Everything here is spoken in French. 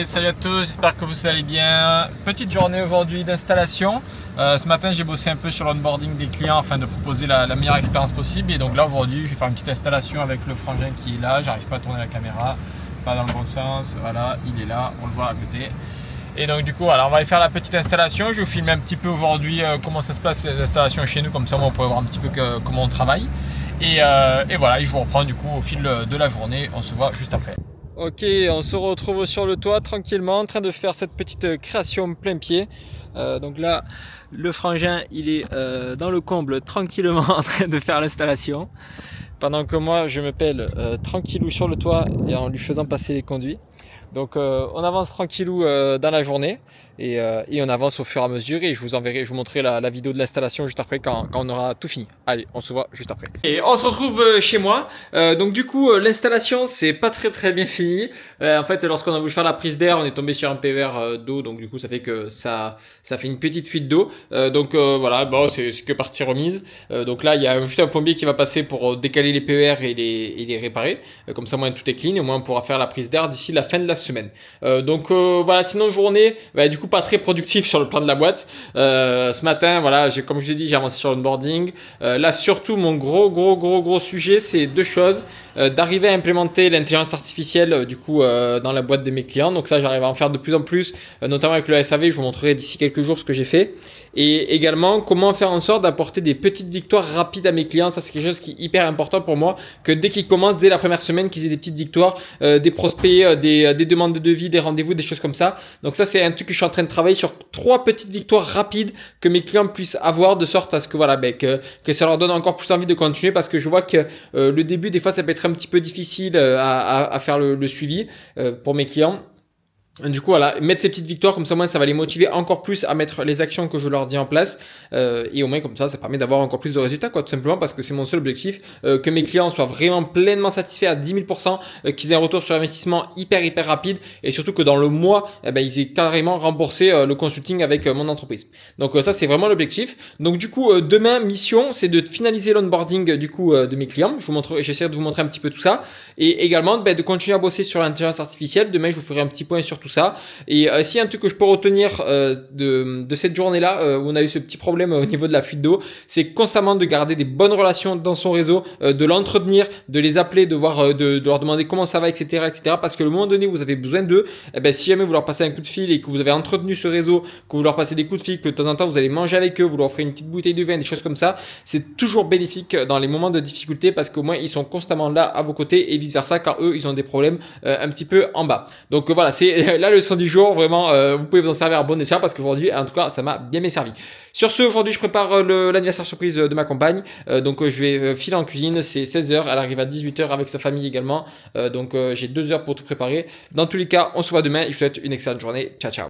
Salut à tous, j'espère que vous allez bien. Petite journée aujourd'hui d'installation. Ce matin j'ai bossé un peu sur l'onboarding des clients afin de proposer la meilleure expérience possible. Et donc là aujourd'hui je vais faire une petite installation avec le frangin qui est là. J'arrive pas à tourner la caméra, pas dans le bon sens. Voilà, il est là, on le voit à côté. Et donc du coup voilà, on va aller faire la petite installation. Je vais vous filmer un petit peu aujourd'hui comment ça se passe les installations chez nous. Comme ça on pourrait voir un petit peu comment on travaille. Et voilà, et je vous reprends du coup au fil de la journée. On se voit juste après. Ok, on se retrouve sur le toit tranquillement en train de faire cette petite création plein pied. Donc là, le frangin il est dans le comble tranquillement en train de faire l'installation. Pendant que moi je me pèle tranquillou sur le toit et en lui faisant passer les conduits. Donc on avance tranquillou dans la journée et on avance au fur et à mesure et je vous montrerai la vidéo de l'installation juste après quand on aura tout fini. Allez, on se voit juste après. Et on se retrouve chez moi. Donc du coup l'installation c'est pas très bien fini. En fait lorsqu'on a voulu faire la prise d'air on est tombé sur un PVR d'eau, donc du coup ça fait que ça fait une petite fuite d'eau. Donc voilà, bon c'est que partie remise. Donc là il y a juste un plombier qui va passer pour décaler les PVR et les réparer. Comme ça au moins tout est clean et au moins on pourra faire la prise d'air d'ici la fin de la semaine. Donc voilà, sinon journée du coup pas très productif sur le plan de la boîte. Ce matin voilà, comme je l'ai dit, j'ai avancé sur l'onboarding. Là surtout mon gros sujet c'est deux choses. D'arriver à implémenter l'intelligence artificielle du coup dans la boîte de mes clients. Donc ça j'arrive à en faire de plus en plus, notamment avec le SAV. Je vous montrerai d'ici quelques jours ce que j'ai fait. Et également comment faire en sorte d'apporter des petites victoires rapides à mes clients. Ça c'est quelque chose qui est hyper important pour moi, que dès qu'ils commencent, dès la première semaine, qu'ils aient des petites victoires, des prospects, des demandes de devis, des rendez-vous, des choses comme ça. Donc ça c'est un truc que je suis en train de travailler sur, 3 petites victoires rapides que mes clients puissent avoir, de sorte à ce que voilà que ça leur donne encore plus envie de continuer, parce que je vois que le début des fois ça peut être un petit peu difficile à faire le suivi pour mes clients. Du coup voilà, mettre ces petites victoires comme ça, moi ça va les motiver encore plus à mettre les actions que je leur dis en place, et au moins comme ça permet d'avoir encore plus de résultats quoi, tout simplement parce que c'est mon seul objectif, que mes clients soient vraiment pleinement satisfaits à 10 000%, qu'ils aient un retour sur investissement hyper rapide, et surtout que dans le mois ils aient carrément remboursé le consulting avec mon entreprise. Donc ça c'est vraiment l'objectif. Donc du coup demain mission c'est de finaliser l'onboarding du coup de mes clients. J'essaie de vous montrer un petit peu tout ça, et également de continuer à bosser sur l'intelligence artificielle. Demain je vous ferai un petit point sur tout ça. Et s'il y a un truc que je peux retenir de cette journée-là, où on a eu ce petit problème au niveau de la fuite d'eau, c'est constamment de garder des bonnes relations dans son réseau, de l'entretenir, de les appeler, de voir, de leur demander comment ça va, etc., parce que le moment donné où vous avez besoin d'eux, si jamais vous leur passez un coup de fil et que vous avez entretenu ce réseau, que vous leur passez des coups de fil, que de temps en temps vous allez manger avec eux, vous leur offrez une petite bouteille de vin, des choses comme ça, c'est toujours bénéfique dans les moments de difficulté, parce qu'au moins ils sont constamment là à vos côtés, et vice versa quand eux ils ont des problèmes un petit peu en bas. Donc voilà, c'est la leçon du jour, vraiment vous pouvez vous en servir à bon escient, parce qu'aujourd'hui en tout cas ça m'a bien servi. Sur ce, aujourd'hui je prépare l'anniversaire surprise de ma compagne, donc je vais filer en cuisine, c'est 16h, elle arrive à 18h avec sa famille également, donc j'ai 2 heures pour tout préparer. Dans tous les cas on se voit demain et je vous souhaite une excellente journée, ciao.